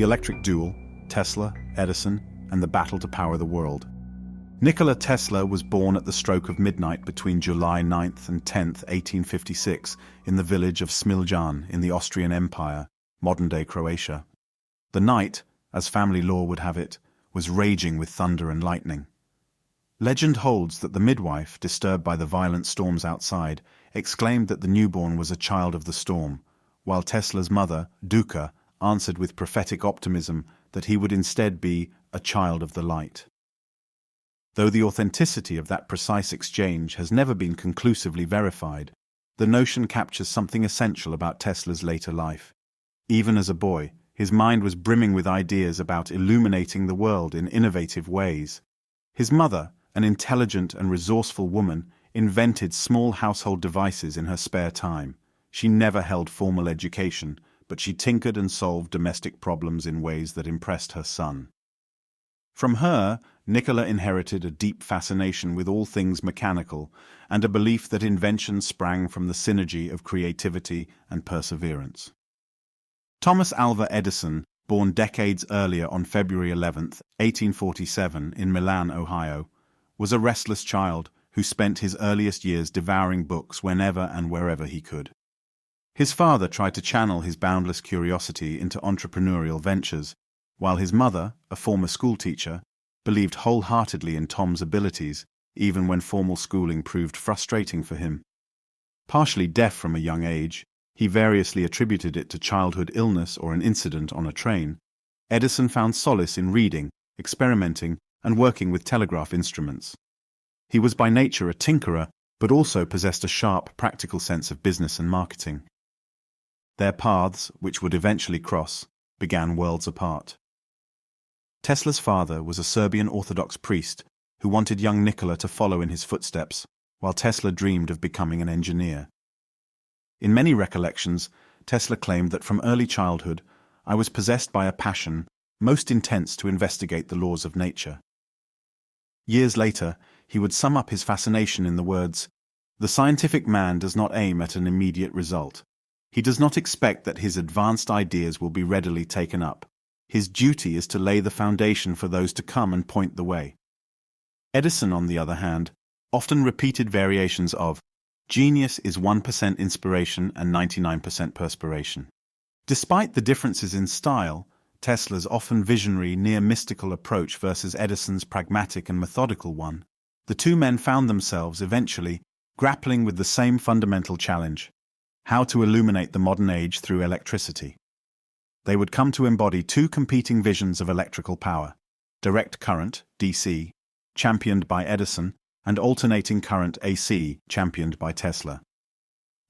the electric duel, Tesla, Edison, and the battle to power the world. Nikola Tesla was born at the stroke of midnight between July 9th and 10th, 1856, in the village of Smiljan in the Austrian Empire, modern-day Croatia. The night, as family lore would have it, was raging with thunder and lightning. Legend holds that the midwife, disturbed by the violent storms outside, exclaimed that the newborn was a child of the storm, while Tesla's mother, Duca, answered with prophetic optimism that he would instead be a child of the light. Though the authenticity of that precise exchange has never been conclusively verified, the notion captures something essential about Tesla's later life. Even as a boy, his mind was brimming with ideas about illuminating the world in innovative ways. His mother, an intelligent and resourceful woman, invented small household devices in her spare time. She never held formal education, but she tinkered and solved domestic problems in ways that impressed her son. From her, Nikola inherited a deep fascination with all things mechanical and a belief that invention sprang from the synergy of creativity and perseverance. Thomas Alva Edison, born decades earlier on February 11, 1847, in Milan, Ohio, was a restless child who spent his earliest years devouring books whenever and wherever he could. His father tried to channel his boundless curiosity into entrepreneurial ventures, while his mother, a former schoolteacher, believed wholeheartedly in Tom's abilities, even when formal schooling proved frustrating for him. Partially deaf from a young age, he variously attributed it to childhood illness or an incident on a train. Edison found solace in reading, experimenting, and working with telegraph instruments. He was by nature a tinkerer, but also possessed a sharp, practical sense of business and marketing. Their paths, which would eventually cross, began worlds apart. Tesla's father was a Serbian Orthodox priest who wanted young Nikola to follow in his footsteps, while Tesla dreamed of becoming an engineer. In many recollections, Tesla claimed that from early childhood, I was possessed by a passion most intense to investigate the laws of nature. Years later, he would sum up his fascination in the words, "The scientific man does not aim at an immediate result. He does not expect that his advanced ideas will be readily taken up. His duty is to lay the foundation for those to come and point the way." Edison, on the other hand, often repeated variations of, "Genius is 1% inspiration and 99% perspiration." Despite the differences in style, Tesla's often visionary, near-mystical approach versus Edison's pragmatic and methodical one, the two men found themselves eventually grappling with the same fundamental challenge: how to illuminate the modern age through electricity. They would come to embody two competing visions of electrical power: direct current, DC, championed by Edison, and alternating current, AC, championed by Tesla.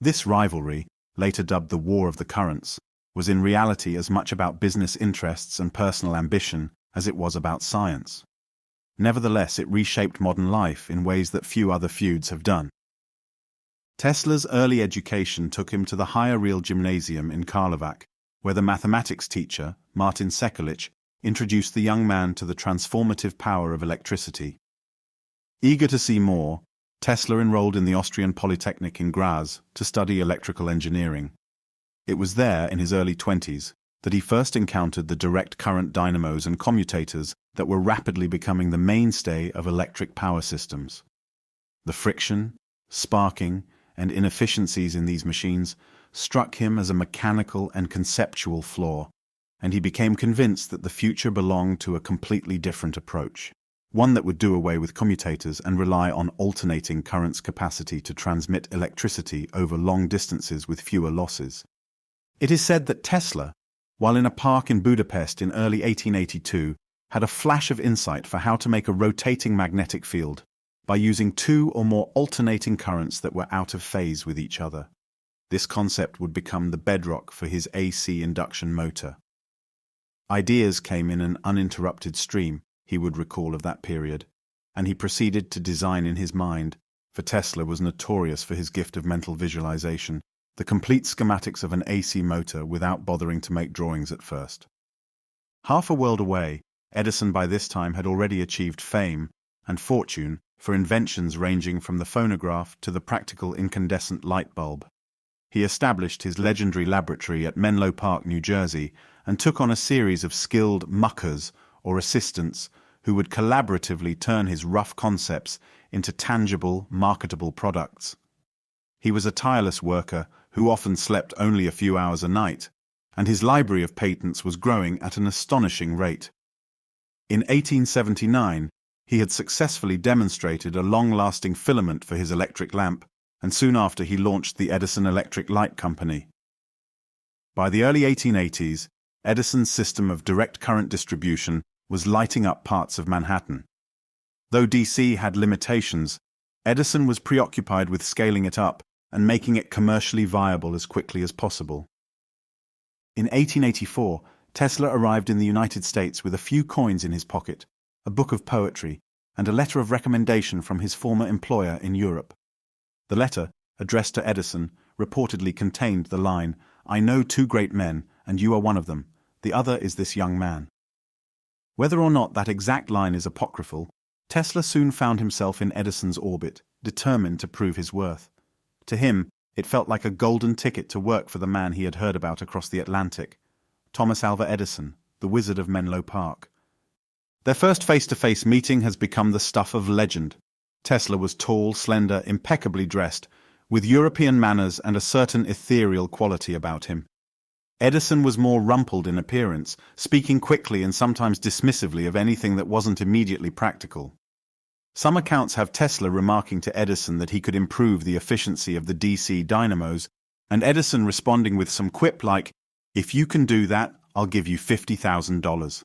This rivalry, later dubbed the War of the Currents, was in reality as much about business interests and personal ambition as it was about science. Nevertheless, it reshaped modern life in ways that few other feuds have done. Tesla's early education took him to the Higher Real Gymnasium in Karlovac, where the mathematics teacher, Martin Sekulic, introduced the young man to the transformative power of electricity. Eager to see more, Tesla enrolled in the Austrian Polytechnic in Graz to study electrical engineering. It was there, in his early 20s, that he first encountered the direct current dynamos and commutators that were rapidly becoming the mainstay of electric power systems. The friction, sparking, and inefficiencies in these machines struck him as a mechanical and conceptual flaw, and he became convinced that the future belonged to a completely different approach, one that would do away with commutators and rely on alternating current's capacity to transmit electricity over long distances with fewer losses. It is said that Tesla, while in a park in Budapest in early 1882, had a flash of insight for how to make a rotating magnetic field by using two or more alternating currents that were out of phase with each other. This concept would become the bedrock for his AC induction motor. Ideas came in an uninterrupted stream, he would recall, of that period, and he proceeded to design in his mind, for Tesla was notorious for his gift of mental visualization, the complete schematics of an AC motor without bothering to make drawings at first. Half a world away, Edison by this time had already achieved fame and fortune for inventions ranging from the phonograph to the practical incandescent light bulb. He established his legendary laboratory at Menlo Park, New Jersey, and took on a series of skilled muckers or assistants who would collaboratively turn his rough concepts into tangible, marketable products. He was a tireless worker who often slept only a few hours a night, and his library of patents was growing at an astonishing rate. In 1879, he had successfully demonstrated a long-lasting filament for his electric lamp, and soon after he launched the Edison Electric Light Company. By the early 1880s, Edison's system of direct current distribution was lighting up parts of Manhattan. Though DC had limitations, Edison was preoccupied with scaling it up and making it commercially viable as quickly as possible. In 1884, Tesla arrived in the United States with a few coins in his pocket, a book of poetry, and a letter of recommendation from his former employer in Europe. The letter, addressed to Edison, reportedly contained the line, "I know two great men, and you are one of them. The other is this young man." Whether or not that exact line is apocryphal, Tesla soon found himself in Edison's orbit, determined to prove his worth. To him, it felt like a golden ticket to work for the man he had heard about across the Atlantic, Thomas Alva Edison, the Wizard of Menlo Park. Their first face-to-face meeting has become the stuff of legend. Tesla was tall, slender, impeccably dressed, with European manners and a certain ethereal quality about him. Edison was more rumpled in appearance, speaking quickly and sometimes dismissively of anything that wasn't immediately practical. Some accounts have Tesla remarking to Edison that he could improve the efficiency of the DC dynamos, and Edison responding with some quip like, "If you can do that, I'll give you $50,000.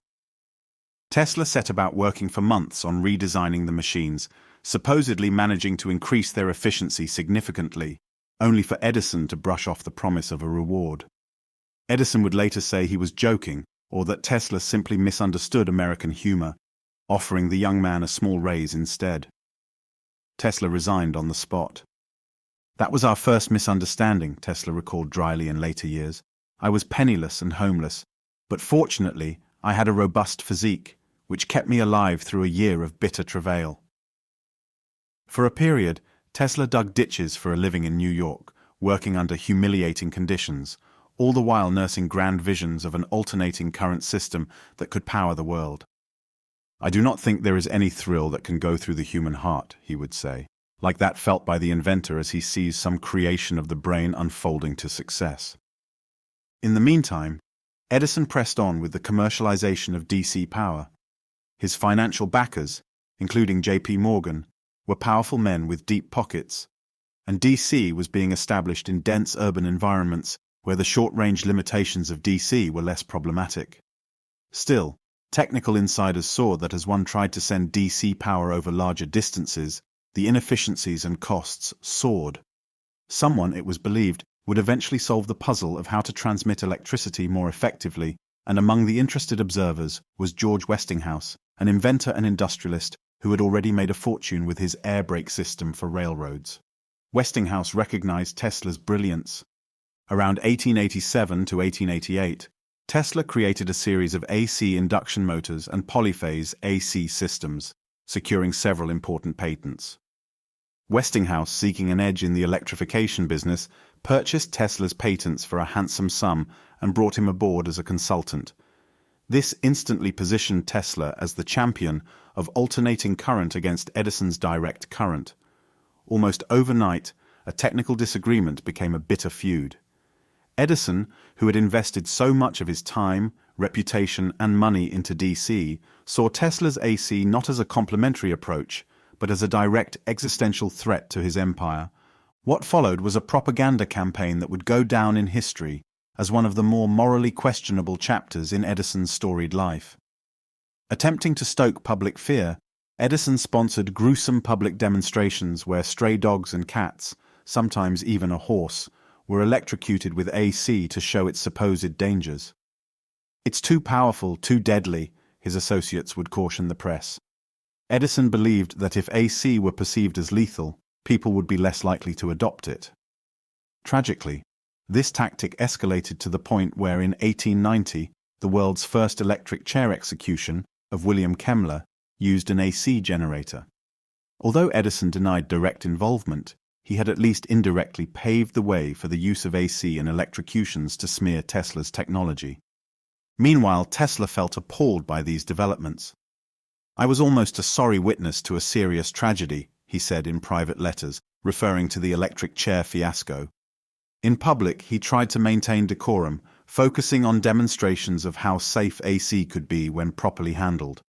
Tesla set about working for months on redesigning the machines, supposedly managing to increase their efficiency significantly, only for Edison to brush off the promise of a reward. Edison would later say he was joking, or that Tesla simply misunderstood American humor, offering the young man a small raise instead. Tesla resigned on the spot. "That was our first misunderstanding," Tesla recalled dryly in later years. "I was penniless and homeless, but fortunately I had a robust physique, which kept me alive through a year of bitter travail." For a period, Tesla dug ditches for a living in New York, working under humiliating conditions, all the while nursing grand visions of an alternating current system that could power the world. "I do not think there is any thrill that can go through the human heart," he would say, like that felt by the inventor as he sees some creation of the brain unfolding to success. In the meantime, Edison pressed on with the commercialization of DC power. His financial backers, including J.P. Morgan, were powerful men with deep pockets, and DC was being established in dense urban environments where the short-range limitations of DC were less problematic. Still, technical insiders saw that as one tried to send DC power over larger distances, the inefficiencies and costs soared. Someone, it was believed, would eventually solve the puzzle of how to transmit electricity more effectively, and among the interested observers was George Westinghouse, an inventor and industrialist who had already made a fortune with his air brake system for railroads. Westinghouse recognized Tesla's brilliance. Around 1887 to 1888, Tesla created a series of AC induction motors and polyphase AC systems, securing several important patents. Westinghouse, seeking an edge in the electrification business, purchased Tesla's patents for a handsome sum and brought him aboard as a consultant. This instantly positioned Tesla as the champion of alternating current against Edison's direct current. Almost overnight, a technical disagreement became a bitter feud. Edison, who had invested so much of his time, reputation, and money into DC, saw Tesla's AC not as a complementary approach, but as a direct existential threat to his empire. What followed was a propaganda campaign that would go down in history as one of the more morally questionable chapters in Edison's storied life. Attempting to stoke public fear, Edison sponsored gruesome public demonstrations where stray dogs and cats, sometimes even a horse, were electrocuted with AC to show its supposed dangers. "It's too powerful, too deadly," his associates would caution the press. Edison believed that if AC were perceived as lethal, people would be less likely to adopt it. Tragically, this tactic escalated to the point where in 1890, the world's first electric chair execution of William Kemmler used an AC generator. Although Edison denied direct involvement, he had at least indirectly paved the way for the use of AC in electrocutions to smear Tesla's technology. Meanwhile, Tesla felt appalled by these developments. "I was almost a sorry witness to a serious tragedy," he said in private letters, referring to the electric chair fiasco. In public, he tried to maintain decorum, focusing on demonstrations of how safe AC could be when properly handled.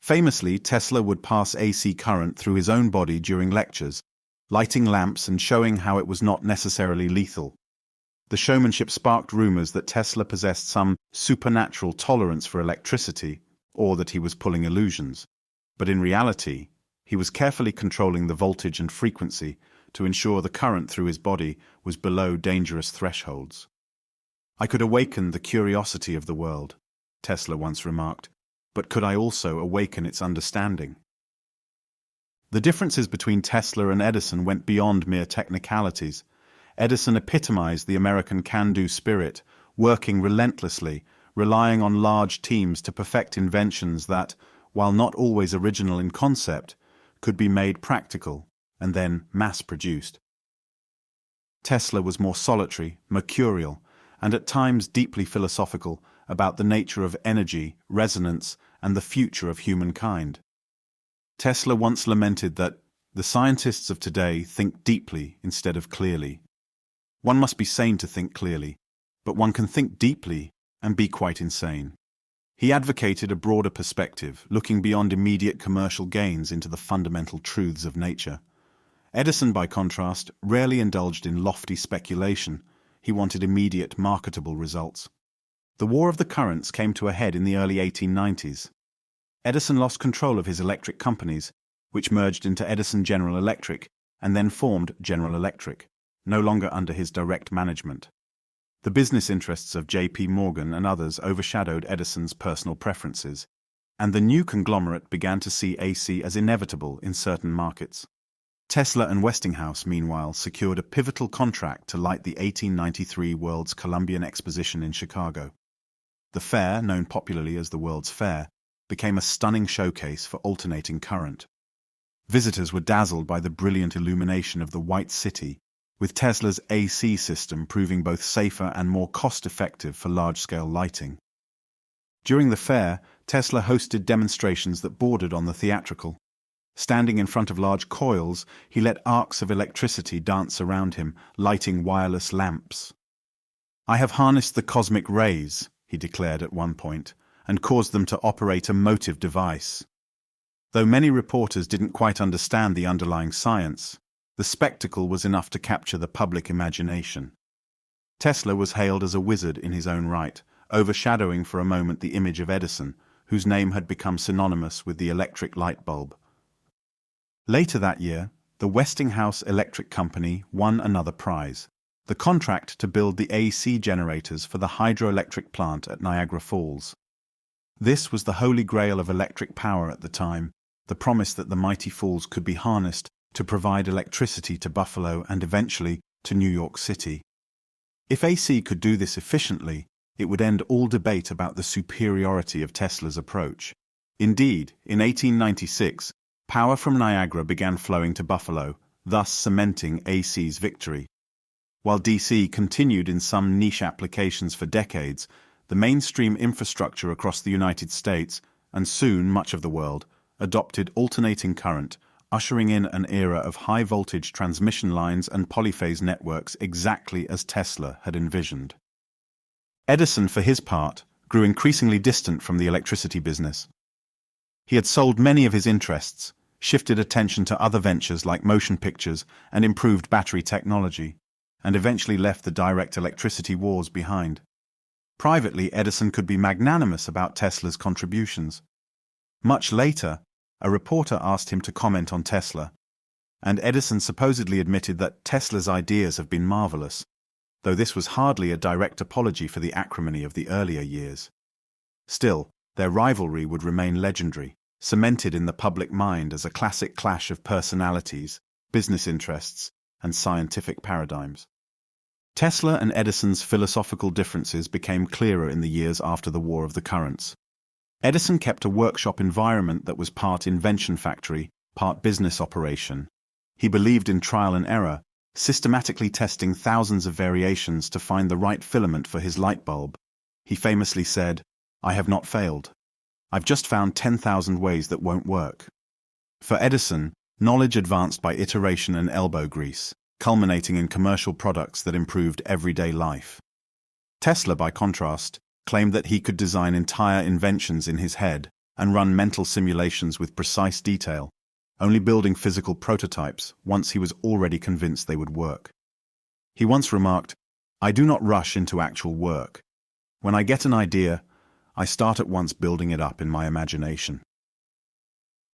Famously, Tesla would pass AC current through his own body during lectures, lighting lamps and showing how it was not necessarily lethal. The showmanship sparked rumors that Tesla possessed some supernatural tolerance for electricity, or that he was pulling illusions. But in reality, he was carefully controlling the voltage and frequency to ensure the current through his body was below dangerous thresholds. "I could awaken the curiosity of the world," Tesla once remarked, "but could I also awaken its understanding?" The differences between Tesla and Edison went beyond mere technicalities. Edison epitomized the American can-do spirit, working relentlessly, relying on large teams to perfect inventions that, while not always original in concept, could be made practical and then mass-produced. Tesla was more solitary, mercurial, and at times deeply philosophical about the nature of energy, resonance, and the future of humankind. Tesla once lamented that the scientists of today think deeply instead of clearly. One must be sane to think clearly, but one can think deeply and be quite insane. He advocated a broader perspective, looking beyond immediate commercial gains into the fundamental truths of nature. Edison, by contrast, rarely indulged in lofty speculation. He wanted immediate, marketable results. The War of the Currents came to a head in the early 1890s. Edison lost control of his electric companies, which merged into Edison General Electric and then formed General Electric, no longer under his direct management. The business interests of J.P. Morgan and others overshadowed Edison's personal preferences, and the new conglomerate began to see AC as inevitable in certain markets. Tesla and Westinghouse, meanwhile, secured a pivotal contract to light the 1893 World's Columbian Exposition in Chicago. The fair, known popularly as the World's Fair, became a stunning showcase for alternating current. Visitors were dazzled by the brilliant illumination of the White City, with Tesla's AC system proving both safer and more cost-effective for large-scale lighting. During the fair, Tesla hosted demonstrations that bordered on the theatrical. Standing in front of large coils, he let arcs of electricity dance around him, lighting wireless lamps. "I have harnessed the cosmic rays," he declared at one point, "and caused them to operate a motive device." Though many reporters didn't quite understand the underlying science, the spectacle was enough to capture the public imagination. Tesla was hailed as a wizard in his own right, overshadowing for a moment the image of Edison, whose name had become synonymous with the electric light bulb. Later that year, the Westinghouse Electric Company won another prize, the contract to build the AC generators for the hydroelectric plant at Niagara Falls. This was the holy grail of electric power at the time, the promise that the mighty falls could be harnessed to provide electricity to Buffalo and eventually to New York City. If AC could do this efficiently, it would end all debate about the superiority of Tesla's approach. Indeed, in 1896, power from Niagara began flowing to Buffalo, thus cementing AC's victory. While DC continued in some niche applications for decades, the mainstream infrastructure across the United States, and soon much of the world, adopted alternating current, ushering in an era of high-voltage transmission lines and polyphase networks exactly as Tesla had envisioned. Edison, for his part, grew increasingly distant from the electricity business. He had sold many of his interests, shifted attention to other ventures like motion pictures and improved battery technology, and eventually left the direct electricity wars behind. Privately, Edison could be magnanimous about Tesla's contributions. Much later, a reporter asked him to comment on Tesla, and Edison supposedly admitted that Tesla's ideas have been marvelous, though this was hardly a direct apology for the acrimony of the earlier years. Still, their rivalry would remain legendary, cemented in the public mind as a classic clash of personalities, business interests, and scientific paradigms. Tesla and Edison's philosophical differences became clearer in the years after the War of the Currents. Edison kept a workshop environment that was part invention factory, part business operation. He believed in trial and error, systematically testing thousands of variations to find the right filament for his light bulb. He famously said, I have not failed. I've just found 10,000 ways that won't work. For Edison, knowledge advanced by iteration and elbow grease, culminating in commercial products that improved everyday life. Tesla, by contrast, claimed that he could design entire inventions in his head and run mental simulations with precise detail, only building physical prototypes once he was already convinced they would work. He once remarked, "I do not rush into actual work. When I get an idea, I start at once building it up in my imagination."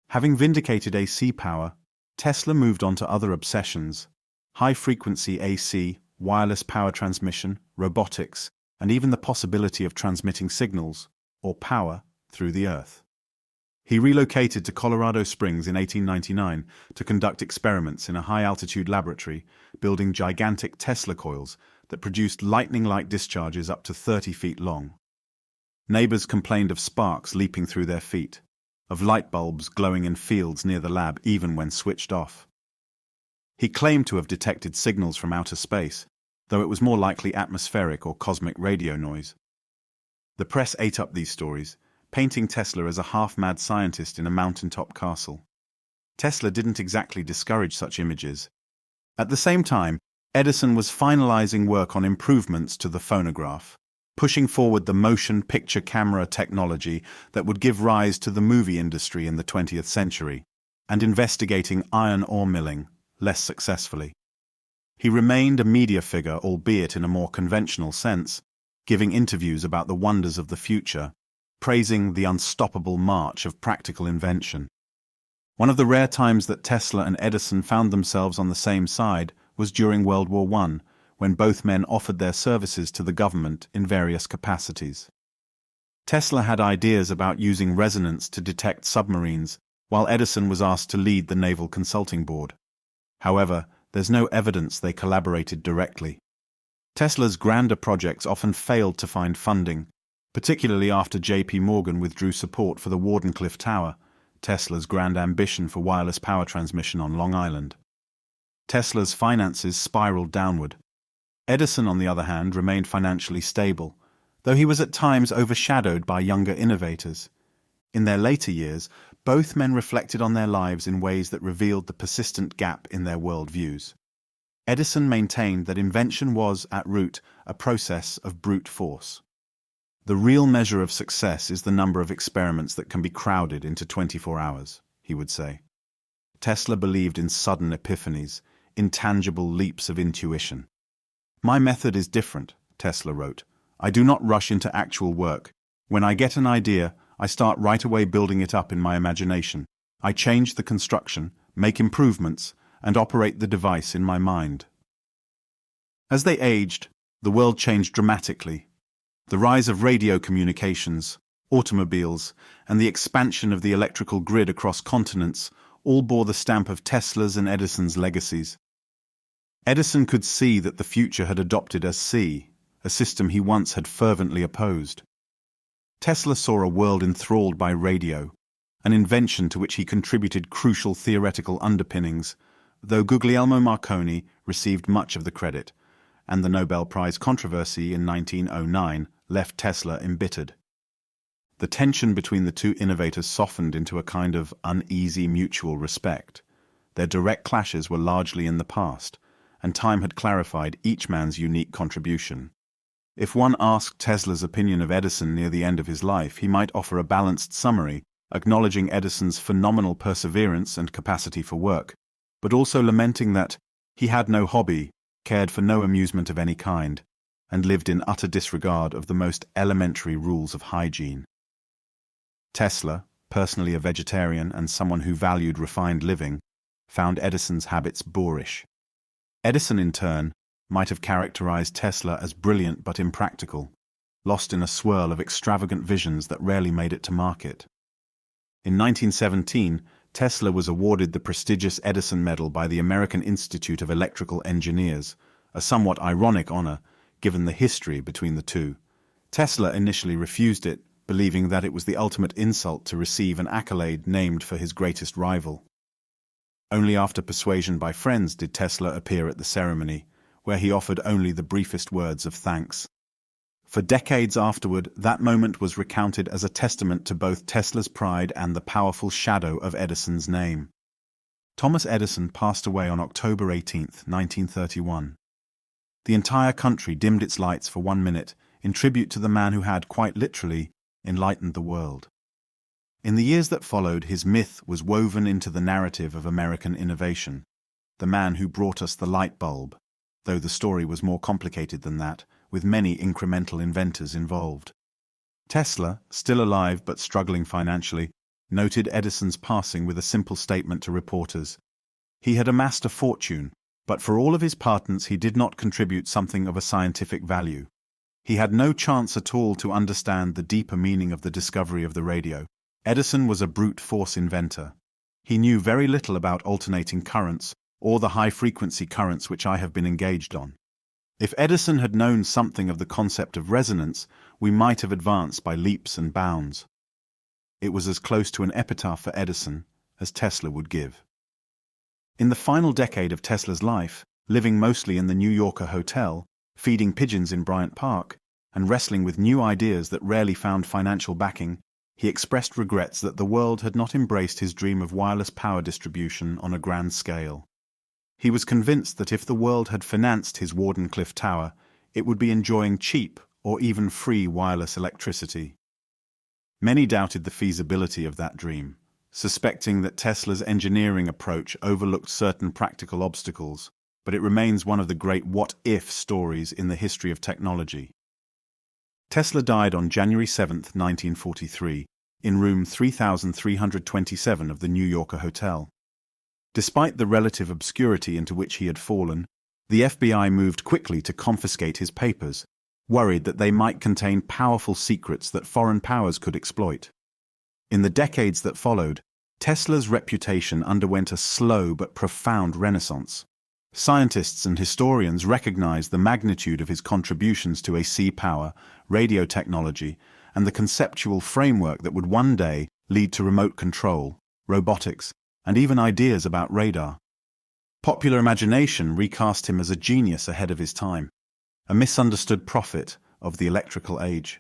Having vindicated AC power, Tesla moved on to other obsessions: high-frequency AC, wireless power transmission, robotics, and even the possibility of transmitting signals, or power, through the Earth. He relocated to Colorado Springs in 1899 to conduct experiments in a high-altitude laboratory, building gigantic Tesla coils that produced lightning-like discharges up to 30 feet long. Neighbors complained of sparks leaping through their feet, of light bulbs glowing in fields near the lab even when switched off. He claimed to have detected signals from outer space, though it was more likely atmospheric or cosmic radio noise. The press ate up these stories, painting Tesla as a half-mad scientist in a mountaintop castle. Tesla didn't exactly discourage such images. At the same time, Edison was finalizing work on improvements to the phonograph, pushing forward the motion picture camera technology that would give rise to the movie industry in the 20th century, and investigating iron ore milling, less successfully. He remained a media figure, albeit in a more conventional sense, giving interviews about the wonders of the future, praising the unstoppable march of practical invention. One of the rare times that Tesla and Edison found themselves on the same side was during World War I, when both men offered their services to the government in various capacities. Tesla had ideas about using resonance to detect submarines, while Edison was asked to lead the Naval Consulting Board. However, there's no evidence they collaborated directly. Tesla's grander projects often failed to find funding, particularly after J.P. Morgan withdrew support for the Wardenclyffe Tower, Tesla's grand ambition for wireless power transmission on Long Island. Tesla's finances spiraled downward. Edison, on the other hand, remained financially stable, though he was at times overshadowed by younger innovators. In their later years, both men reflected on their lives in ways that revealed the persistent gap in their worldviews. Edison maintained that invention was, at root, a process of brute force. The real measure of success is the number of experiments that can be crowded into 24 hours, he would say. Tesla believed in sudden epiphanies, intangible leaps of intuition. "My method is different," Tesla wrote. "I do not rush into actual work. When I get an idea, I start right away building it up in my imagination. I change the construction, make improvements, and operate the device in my mind." As they aged, the world changed dramatically. The rise of radio communications, automobiles, and the expansion of the electrical grid across continents all bore the stamp of Tesla's and Edison's legacies. Edison could see that the future had adopted a system he once had fervently opposed. Tesla saw a world enthralled by radio, an invention to which he contributed crucial theoretical underpinnings, though Guglielmo Marconi received much of the credit, and the Nobel Prize controversy in 1909 left Tesla embittered. The tension between the two innovators softened into a kind of uneasy mutual respect. Their direct clashes were largely in the past, and time had clarified each man's unique contribution. If one asked Tesla's opinion of Edison near the end of his life, he might offer a balanced summary, acknowledging Edison's phenomenal perseverance and capacity for work, but also lamenting that he had no hobby, cared for no amusement of any kind, and lived in utter disregard of the most elementary rules of hygiene. Tesla, personally a vegetarian and someone who valued refined living, found Edison's habits boorish. Edison, in turn, might have characterized Tesla as brilliant but impractical, lost in a swirl of extravagant visions that rarely made it to market. In 1917, Tesla was awarded the prestigious Edison Medal by the American Institute of Electrical Engineers, a somewhat ironic honor given the history between the two. Tesla initially refused it, believing that it was the ultimate insult to receive an accolade named for his greatest rival. Only after persuasion by friends did Tesla appear at the ceremony, where he offered only the briefest words of thanks. For decades afterward, that moment was recounted as a testament to both Tesla's pride and the powerful shadow of Edison's name. Thomas Edison passed away on October 18, 1931. The entire country dimmed its lights for 1 minute in tribute to the man who had, quite literally, enlightened the world. In the years that followed, his myth was woven into the narrative of American innovation, the man who brought us the light bulb, though the story was more complicated than that, with many incremental inventors involved. Tesla, still alive but struggling financially, noted Edison's passing with a simple statement to reporters. He had amassed a fortune, but for all of his patents he did not contribute something of a scientific value. He had no chance at all to understand the deeper meaning of the discovery of the radio. Edison was a brute force inventor. He knew very little about alternating currents, or the high-frequency currents which I have been engaged on. If Edison had known something of the concept of resonance, we might have advanced by leaps and bounds. It was as close to an epitaph for Edison as Tesla would give. In the final decade of Tesla's life, living mostly in the New Yorker hotel, feeding pigeons in Bryant Park, and wrestling with new ideas that rarely found financial backing, he expressed regrets that the world had not embraced his dream of wireless power distribution on a grand scale. He was convinced that if the world had financed his Wardenclyffe Tower, it would be enjoying cheap or even free wireless electricity. Many doubted the feasibility of that dream, suspecting that Tesla's engineering approach overlooked certain practical obstacles, but it remains one of the great what-if stories in the history of technology. Tesla died on January 7, 1943, in room 3327 of the New Yorker hotel. Despite the relative obscurity into which he had fallen, the FBI moved quickly to confiscate his papers, worried that they might contain powerful secrets that foreign powers could exploit. In the decades that followed, Tesla's reputation underwent a slow but profound renaissance. Scientists and historians recognized the magnitude of his contributions to AC power, radio technology, and the conceptual framework that would one day lead to remote control, robotics, and even ideas about radar. Popular imagination recast him as a genius ahead of his time, a misunderstood prophet of the electrical age.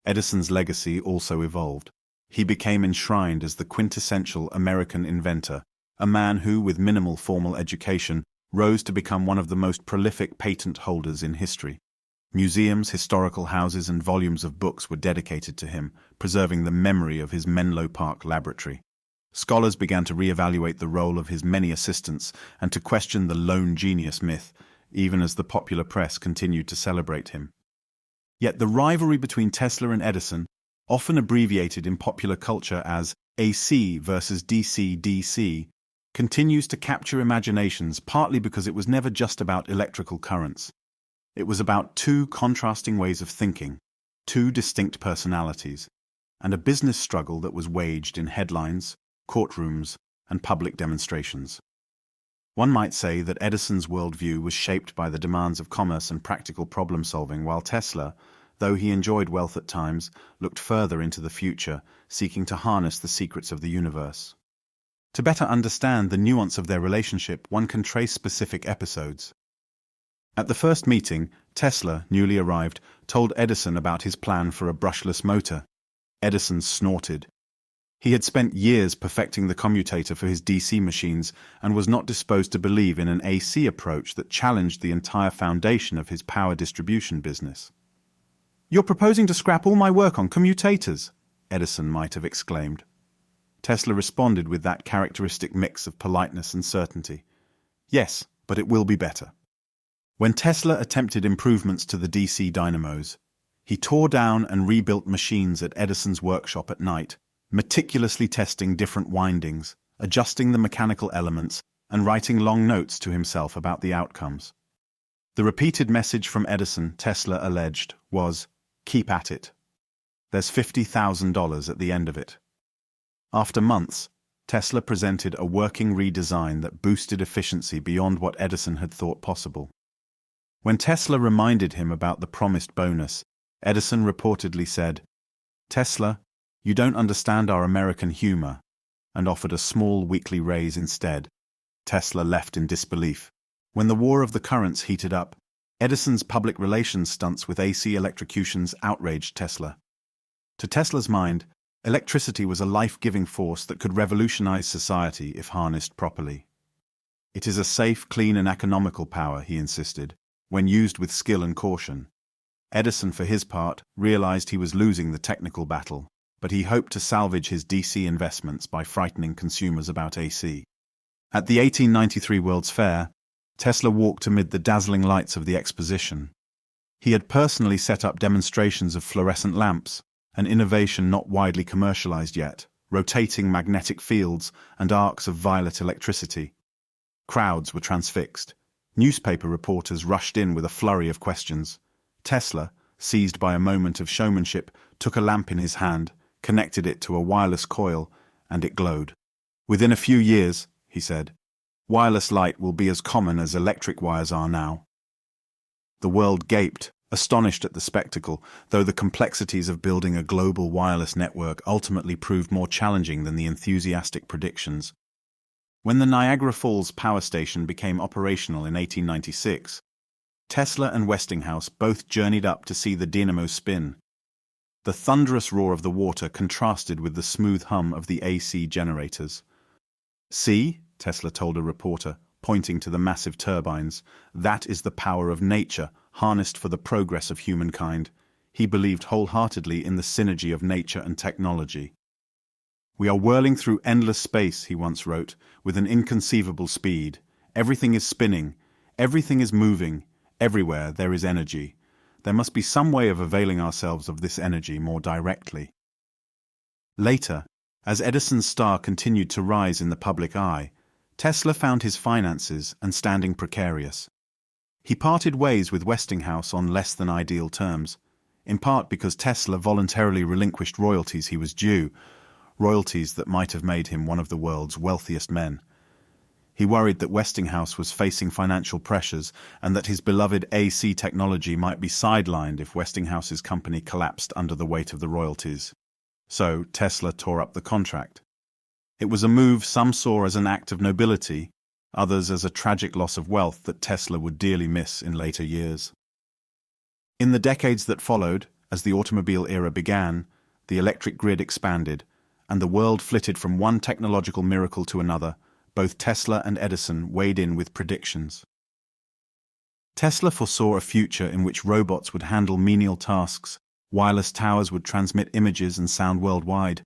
Edison's legacy also evolved. He became enshrined as the quintessential American inventor, a man who, with minimal formal education, rose to become one of the most prolific patent holders in history. Museums, historical houses, and volumes of books were dedicated to him, preserving the memory of his Menlo Park laboratory. Scholars began to re-evaluate the role of his many assistants and to question the lone genius myth, even as the popular press continued to celebrate him. Yet the rivalry between Tesla and Edison, often abbreviated in popular culture as AC versus DC-DC, continues to capture imaginations, partly because it was never just about electrical currents. It was about two contrasting ways of thinking, two distinct personalities, and a business struggle that was waged in headlines, courtrooms, and public demonstrations. One might say that Edison's worldview was shaped by the demands of commerce and practical problem-solving, while Tesla, though he enjoyed wealth at times, looked further into the future, seeking to harness the secrets of the universe. To better understand the nuance of their relationship, one can trace specific episodes. At the first meeting, Tesla, newly arrived, told Edison about his plan for a brushless motor. Edison snorted. He had spent years perfecting the commutator for his DC machines and was not disposed to believe in an AC approach that challenged the entire foundation of his power distribution business. "You're proposing to scrap all my work on commutators," Edison might have exclaimed. Tesla responded with that characteristic mix of politeness and certainty. "Yes, but it will be better." When Tesla attempted improvements to the DC dynamos, he tore down and rebuilt machines at Edison's workshop at night, meticulously testing different windings, adjusting the mechanical elements, and writing long notes to himself about the outcomes. The repeated message from Edison, Tesla alleged, was, "Keep at it. There's $50,000 at the end of it." After months, Tesla presented a working redesign that boosted efficiency beyond what Edison had thought possible. When Tesla reminded him about the promised bonus, Edison reportedly said, "Tesla, you don't understand our American humor," and offered a small weekly raise instead. Tesla left in disbelief. When the war of the currents heated up, Edison's public relations stunts with AC electrocutions outraged Tesla. To Tesla's mind, electricity was a life-giving force that could revolutionize society if harnessed properly. It is a safe, clean, and economical power, he insisted, when used with skill and caution. Edison, for his part, realized he was losing the technical battle, but he hoped to salvage his DC investments by frightening consumers about AC. At the 1893 World's Fair, Tesla walked amid the dazzling lights of the exposition. He had personally set up demonstrations of fluorescent lamps, an innovation not widely commercialized yet, rotating magnetic fields and arcs of violet electricity. Crowds were transfixed. Newspaper reporters rushed in with a flurry of questions. Tesla, seized by a moment of showmanship, took a lamp in his hand, connected it to a wireless coil, and it glowed. "Within a few years," he said, "wireless light will be as common as electric wires are now." The world gaped, astonished at the spectacle, though the complexities of building a global wireless network ultimately proved more challenging than the enthusiastic predictions. When the Niagara Falls power station became operational in 1896, Tesla and Westinghouse both journeyed up to see the dynamo spin. The thunderous roar of the water contrasted with the smooth hum of the AC generators. "See," Tesla told a reporter, pointing to the massive turbines, "that is the power of nature, harnessed for the progress of humankind." He believed wholeheartedly in the synergy of nature and technology. "We are whirling through endless space," he once wrote, "with an inconceivable speed. Everything is spinning, everything is moving, everywhere there is energy. There must be some way of availing ourselves of this energy more directly." Later, as Edison's star continued to rise in the public eye, Tesla found his finances and standing precarious. He parted ways with Westinghouse on less than ideal terms, in part because Tesla voluntarily relinquished royalties he was due, royalties that might have made him one of the world's wealthiest men. He worried that Westinghouse was facing financial pressures and that his beloved AC technology might be sidelined if Westinghouse's company collapsed under the weight of the royalties. So Tesla tore up the contract. It was a move some saw as an act of nobility, others as a tragic loss of wealth that Tesla would dearly miss in later years. In the decades that followed, as the automobile era began, the electric grid expanded, and the world flitted from one technological miracle to another. Both Tesla and Edison weighed in with predictions. Tesla foresaw a future in which robots would handle menial tasks, wireless towers would transmit images and sound worldwide,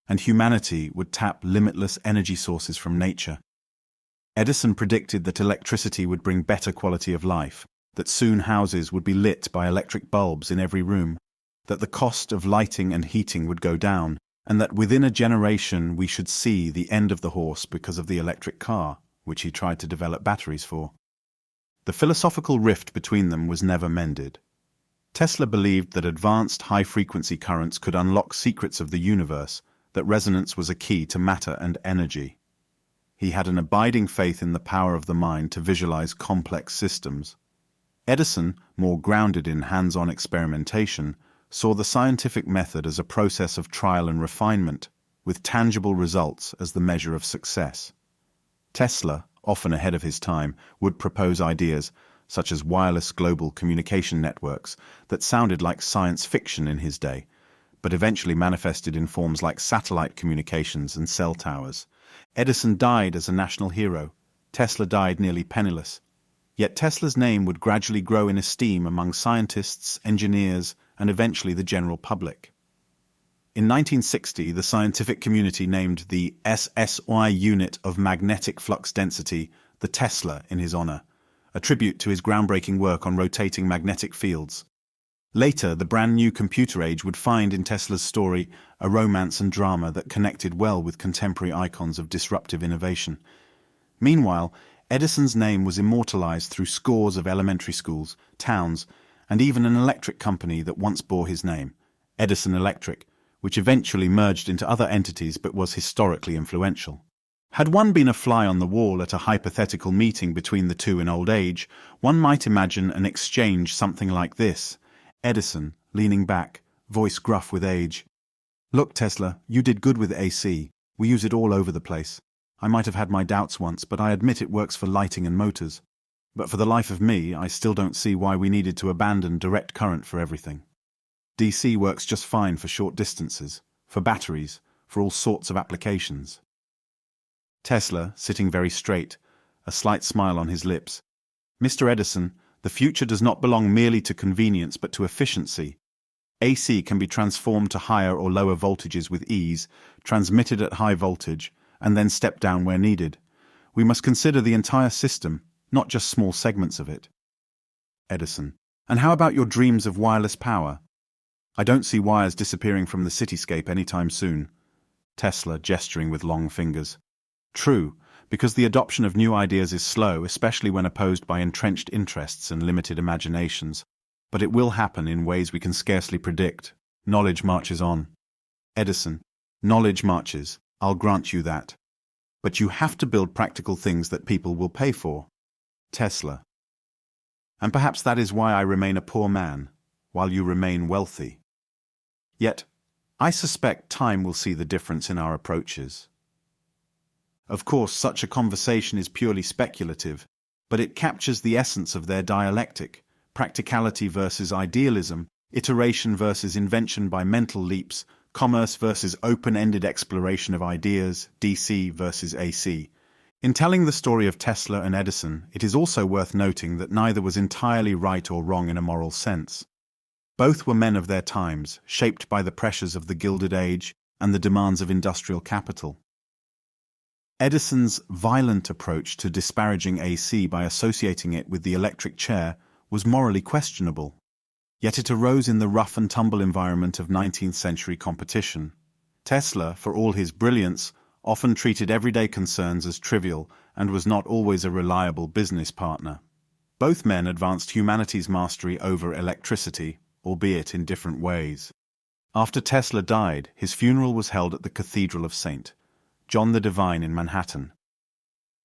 and humanity would tap limitless energy sources from nature. Edison predicted that electricity would bring better quality of life, that soon houses would be lit by electric bulbs in every room, that the cost of lighting and heating would go down, and that within a generation we should see the end of the horse because of the electric car, which he tried to develop batteries for. The philosophical rift between them was never mended. Tesla believed that advanced high-frequency currents could unlock secrets of the universe, that resonance was a key to matter and energy. He had an abiding faith in the power of the mind to visualize complex systems. Edison, more grounded in hands-on experimentation, saw the scientific method as a process of trial and refinement, with tangible results as the measure of success. Tesla, often ahead of his time, would propose ideas, such as wireless global communication networks, that sounded like science fiction in his day, but eventually manifested in forms like satellite communications and cell towers. Edison died as a national hero. Tesla died nearly penniless. Yet Tesla's name would gradually grow in esteem among scientists, engineers, and eventually the general public. In 1960, the scientific community named the SSY unit of magnetic flux density the Tesla in his honor, a tribute to his groundbreaking work on rotating magnetic fields. Later, the brand-new computer age would find in Tesla's story a romance and drama that connected well with contemporary icons of disruptive innovation. Meanwhile, Edison's name was immortalized through scores of elementary schools, towns, and even an electric company that once bore his name, Edison Electric, which eventually merged into other entities but was historically influential. Had one been a fly on the wall at a hypothetical meeting between the two in old age, one might imagine an exchange something like this. Edison, leaning back, voice gruff with age. "Look, Tesla, you did good with AC. We use it all over the place. I might have had my doubts once, but I admit it works for lighting and motors. But for the life of me, I still don't see why we needed to abandon direct current for everything. DC works just fine for short distances, for batteries, for all sorts of applications. Tesla, sitting very straight, a slight smile on his lips. Mr. Edison, the future does not belong merely to convenience but to efficiency. AC can be transformed to higher or lower voltages with ease, transmitted at high voltage, and then stepped down where needed. We must consider the entire system, not just small segments of it. Edison: and how about your dreams of wireless power? I don't see wires disappearing from the cityscape anytime soon. Tesla, gesturing with long fingers. True, because the adoption of new ideas is slow, especially when opposed by entrenched interests and limited imaginations. But it will happen in ways we can scarcely predict. Knowledge marches on. Edison: knowledge marches, I'll grant you that. But you have to build practical things that people will pay for. Tesla: and perhaps that is why I remain a poor man, while you remain wealthy. Yet, I suspect time will see the difference in our approaches. Of course, such a conversation is purely speculative, but it captures the essence of their dialectic: practicality versus idealism, iteration versus invention by mental leaps, commerce versus open-ended exploration of ideas, DC versus AC. In telling the story of Tesla and Edison, it is also worth noting that neither was entirely right or wrong in a moral sense. Both were men of their times, shaped by the pressures of the Gilded Age and the demands of industrial capital. Edison's violent approach to disparaging AC by associating it with the electric chair was morally questionable, yet it arose in the rough-and-tumble environment of 19th-century competition. Tesla, for all his brilliance, often treated everyday concerns as trivial and was not always a reliable business partner. Both men advanced humanity's mastery over electricity, albeit in different ways. After Tesla died, his funeral was held at the Cathedral of St. John the Divine in Manhattan.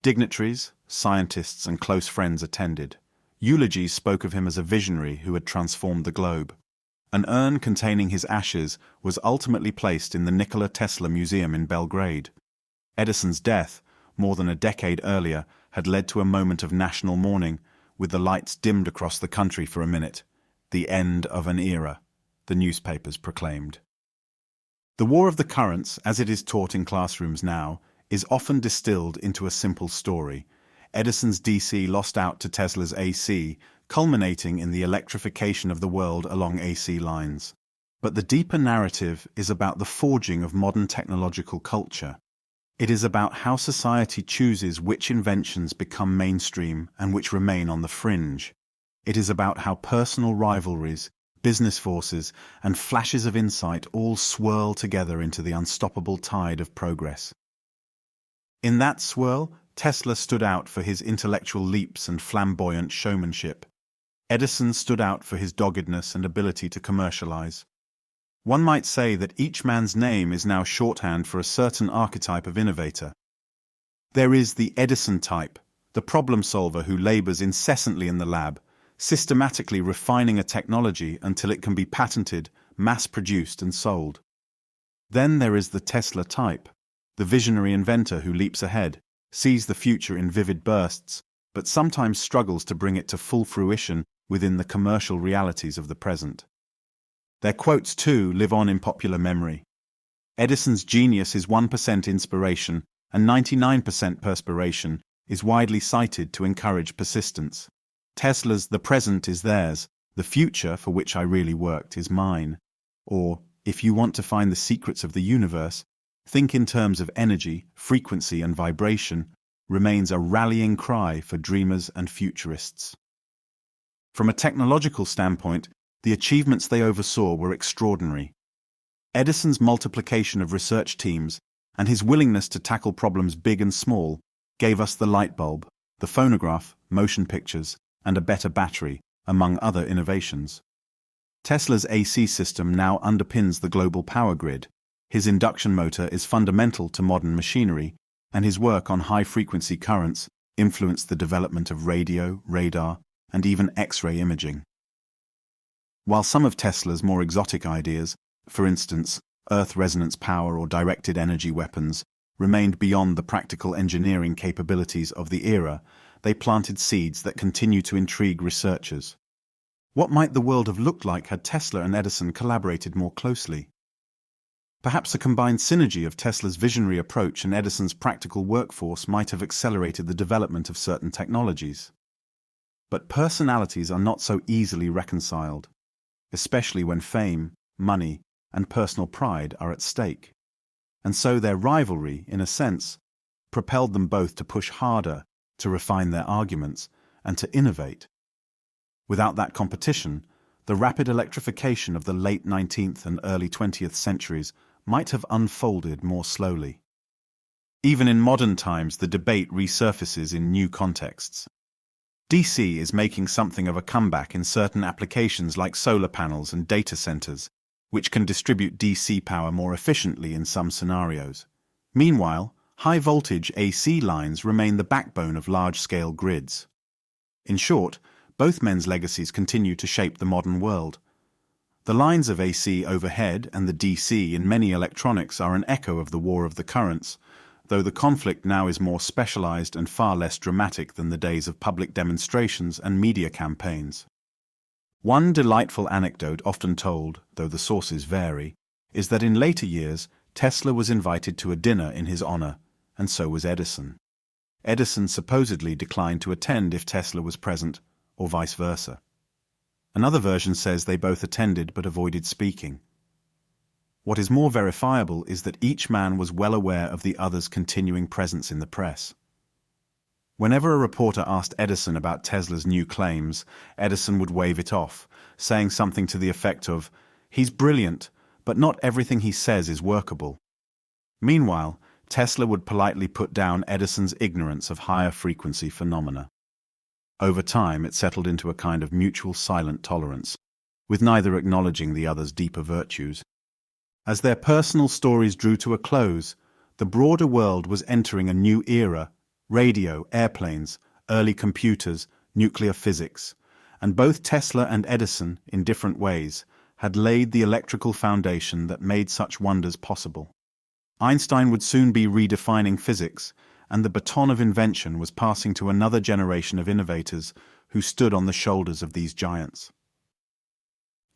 Dignitaries, scientists, and close friends attended. Eulogies spoke of him as a visionary who had transformed the globe. An urn containing his ashes was ultimately placed in the Nikola Tesla Museum in Belgrade. Edison's death, more than a decade earlier, had led to a moment of national mourning, with the lights dimmed across the country for a minute. The end of an era, the newspapers proclaimed. The war of the currents, as it is taught in classrooms now, is often distilled into a simple story. Edison's DC lost out to Tesla's AC, culminating in the electrification of the world along AC lines. But the deeper narrative is about the forging of modern technological culture. It is about how society chooses which inventions become mainstream and which remain on the fringe. It is about how personal rivalries, business forces, and flashes of insight all swirl together into the unstoppable tide of progress. In that swirl, Tesla stood out for his intellectual leaps and flamboyant showmanship. Edison stood out for his doggedness and ability to commercialize. One might say that each man's name is now shorthand for a certain archetype of innovator. There is the Edison type, the problem solver who labors incessantly in the lab, systematically refining a technology until it can be patented, mass-produced, and sold. Then there is the Tesla type, the visionary inventor who leaps ahead, sees the future in vivid bursts, but sometimes struggles to bring it to full fruition within the commercial realities of the present. Their quotes, too, live on in popular memory. Edison's genius is 1% inspiration and 99% perspiration is widely cited to encourage persistence. Tesla's "the present is theirs, the future for which I really worked is mine." Or, if you want to find the secrets of the universe, think in terms of energy, frequency, and vibration, remains a rallying cry for dreamers and futurists. From a technological standpoint, the achievements they oversaw were extraordinary. Edison's multiplication of research teams and his willingness to tackle problems big and small gave us the light bulb, the phonograph, motion pictures, and a better battery, among other innovations. Tesla's AC system now underpins the global power grid. His induction motor is fundamental to modern machinery, and his work on high-frequency currents influenced the development of radio, radar, and even X-ray imaging. While some of Tesla's more exotic ideas, for instance, Earth resonance power or directed energy weapons, remained beyond the practical engineering capabilities of the era, they planted seeds that continue to intrigue researchers. What might the world have looked like had Tesla and Edison collaborated more closely? Perhaps a combined synergy of Tesla's visionary approach and Edison's practical workforce might have accelerated the development of certain technologies. But personalities are not so easily reconciled, especially when fame, money, and personal pride are at stake. And so their rivalry, in a sense, propelled them both to push harder, to refine their arguments, and to innovate. Without that competition, the rapid electrification of the late 19th and early 20th centuries might have unfolded more slowly. Even in modern times, the debate resurfaces in new contexts. DC is making something of a comeback in certain applications like solar panels and data centers, which can distribute DC power more efficiently in some scenarios. Meanwhile, high-voltage AC lines remain the backbone of large-scale grids. In short, both men's legacies continue to shape the modern world. The lines of AC overhead and the DC in many electronics are an echo of the war of the currents, though the conflict now is more specialized and far less dramatic than the days of public demonstrations and media campaigns. One delightful anecdote often told, though the sources vary, is that in later years Tesla was invited to a dinner in his honor, and so was Edison. Edison supposedly declined to attend if Tesla was present, or vice versa. Another version says they both attended but avoided speaking. What is more verifiable is that each man was well aware of the other's continuing presence in the press. Whenever a reporter asked Edison about Tesla's new claims, Edison would wave it off, saying something to the effect of, "He's brilliant, but not everything he says is workable." Meanwhile, Tesla would politely put down Edison's ignorance of higher frequency phenomena. Over time, it settled into a kind of mutual silent tolerance, with neither acknowledging the other's deeper virtues. As their personal stories drew to a close, the broader world was entering a new era: radio, airplanes, early computers, nuclear physics, and both Tesla and Edison, in different ways, had laid the electrical foundation that made such wonders possible. Einstein would soon be redefining physics, and the baton of invention was passing to another generation of innovators who stood on the shoulders of these giants.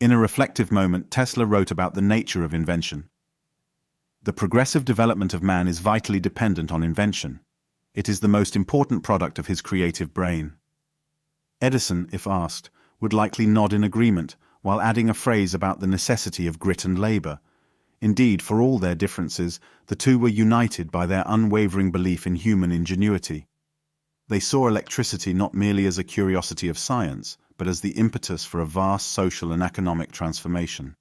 In a reflective moment, Tesla wrote about the nature of invention. The progressive development of man is vitally dependent on invention. It is the most important product of his creative brain. Edison, if asked, would likely nod in agreement, while adding a phrase about the necessity of grit and labor. Indeed, for all their differences, the two were united by their unwavering belief in human ingenuity. They saw electricity not merely as a curiosity of science, but as the impetus for a vast social and economic transformation.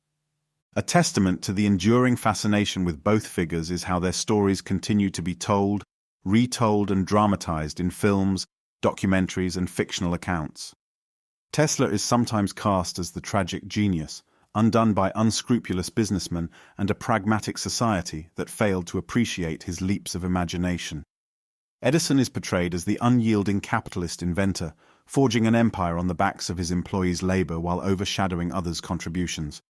A testament to the enduring fascination with both figures is how their stories continue to be told, retold, and dramatized in films, documentaries, and fictional accounts. Tesla is sometimes cast as the tragic genius, undone by unscrupulous businessmen and a pragmatic society that failed to appreciate his leaps of imagination. Edison is portrayed as the unyielding capitalist inventor, forging an empire on the backs of his employees' labor while overshadowing others' contributions.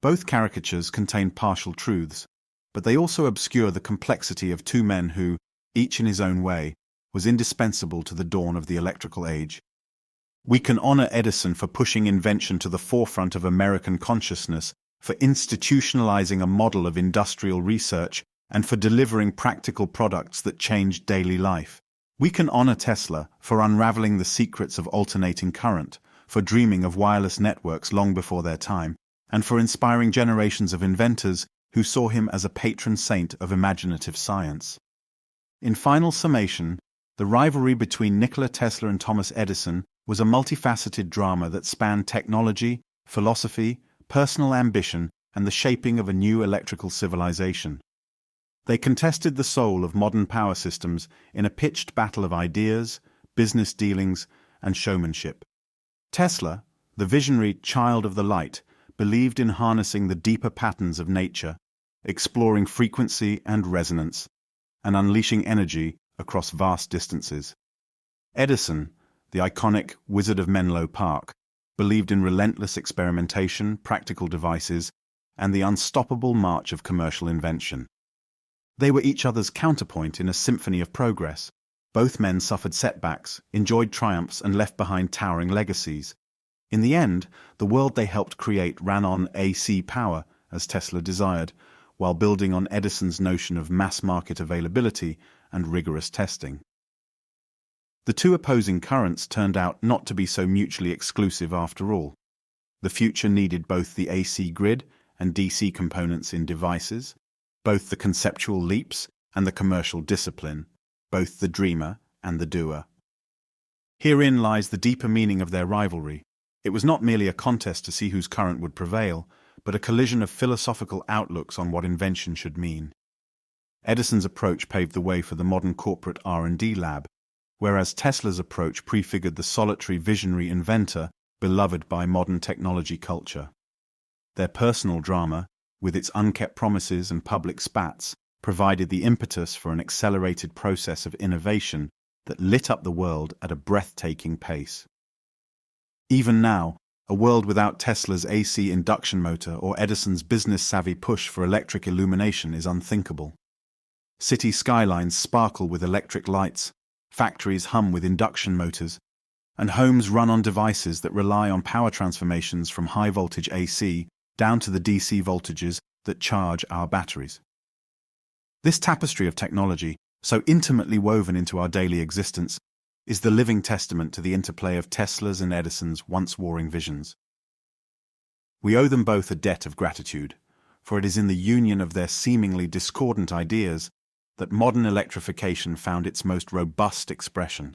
Both caricatures contain partial truths, but they also obscure the complexity of two men who, each in his own way, was indispensable to the dawn of the electrical age. We can honor Edison for pushing invention to the forefront of American consciousness, for institutionalizing a model of industrial research, and for delivering practical products that changed daily life. We can honor Tesla for unraveling the secrets of alternating current, for dreaming of wireless networks long before their time, and for inspiring generations of inventors who saw him as a patron saint of imaginative science. In final summation, the rivalry between Nikola Tesla and Thomas Edison was a multifaceted drama that spanned technology, philosophy, personal ambition, and the shaping of a new electrical civilization. They contested the soul of modern power systems in a pitched battle of ideas, business dealings, and showmanship. Tesla, the visionary child of the light, believed in harnessing the deeper patterns of nature, exploring frequency and resonance, and unleashing energy across vast distances. Edison, the iconic Wizard of Menlo Park, believed in relentless experimentation, practical devices, and the unstoppable march of commercial invention. They were each other's counterpoint in a symphony of progress, Both men suffered setbacks, enjoyed triumphs, and left behind towering legacies. In the end, the world they helped create ran on AC power, as Tesla desired, while building on Edison's notion of mass market availability and rigorous testing. The two opposing currents turned out not to be so mutually exclusive after all. The future needed both the AC grid and DC components in devices, both the conceptual leaps and the commercial discipline, both the dreamer and the doer. Herein lies the deeper meaning of their rivalry. It was not merely a contest to see whose current would prevail, but a collision of philosophical outlooks on what invention should mean. Edison's approach paved the way for the modern corporate R&D lab, whereas Tesla's approach prefigured the solitary visionary inventor beloved by modern technology culture. Their personal drama, with its unkept promises and public spats, provided the impetus for an accelerated process of innovation that lit up the world at a breathtaking pace. Even now, a world without Tesla's AC induction motor or Edison's business-savvy push for electric illumination is unthinkable. City skylines sparkle with electric lights, factories hum with induction motors, and homes run on devices that rely on power transformations from high-voltage AC down to the DC voltages that charge our batteries. This tapestry of technology, so intimately woven into our daily existence, is the living testament to the interplay of Tesla's and Edison's once warring visions. We owe them both a debt of gratitude, for it is in the union of their seemingly discordant ideas that modern electrification found its most robust expression.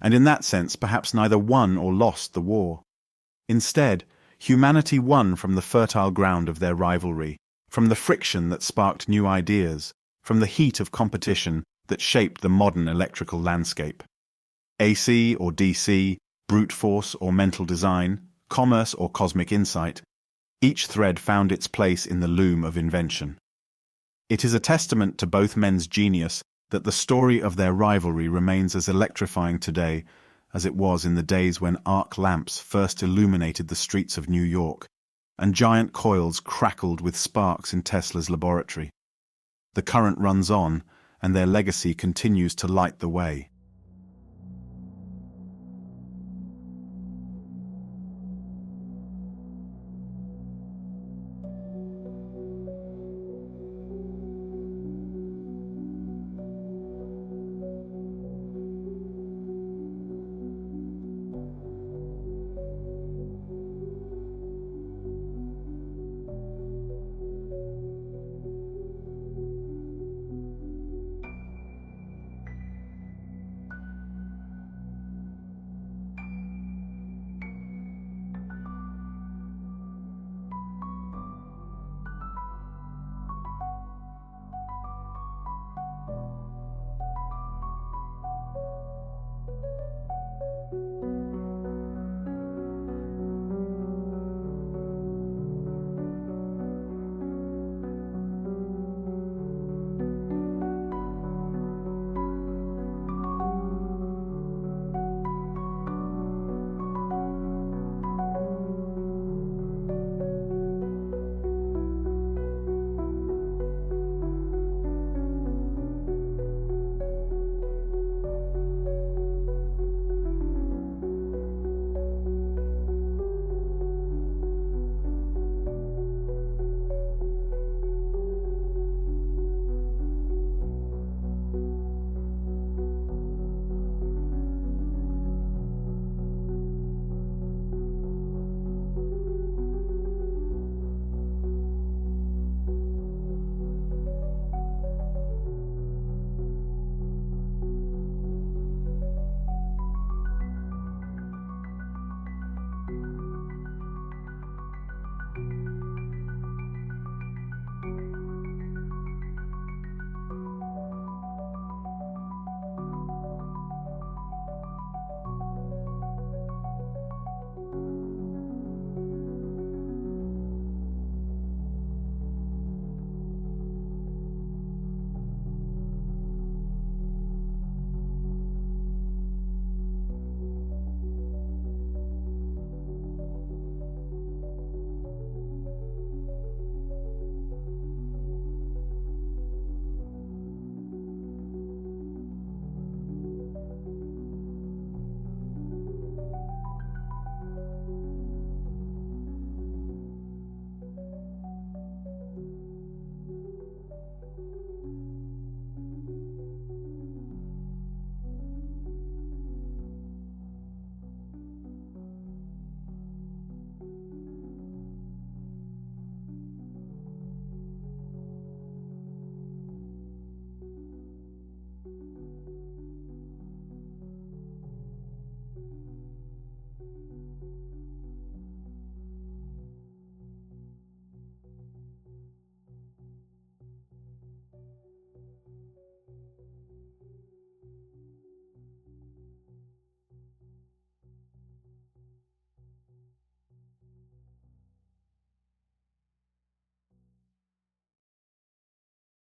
And in that sense, perhaps neither won or lost the war. Instead, humanity won from the fertile ground of their rivalry, from the friction that sparked new ideas, from the heat of competition that shaped the modern electrical landscape. AC or DC, brute force or mental design, commerce or cosmic insight, each thread found its place in the loom of invention. It is a testament to both men's genius that the story of their rivalry remains as electrifying today as it was in the days when arc lamps first illuminated the streets of New York, and giant coils crackled with sparks in Tesla's laboratory. The current runs on, and their legacy continues to light the way.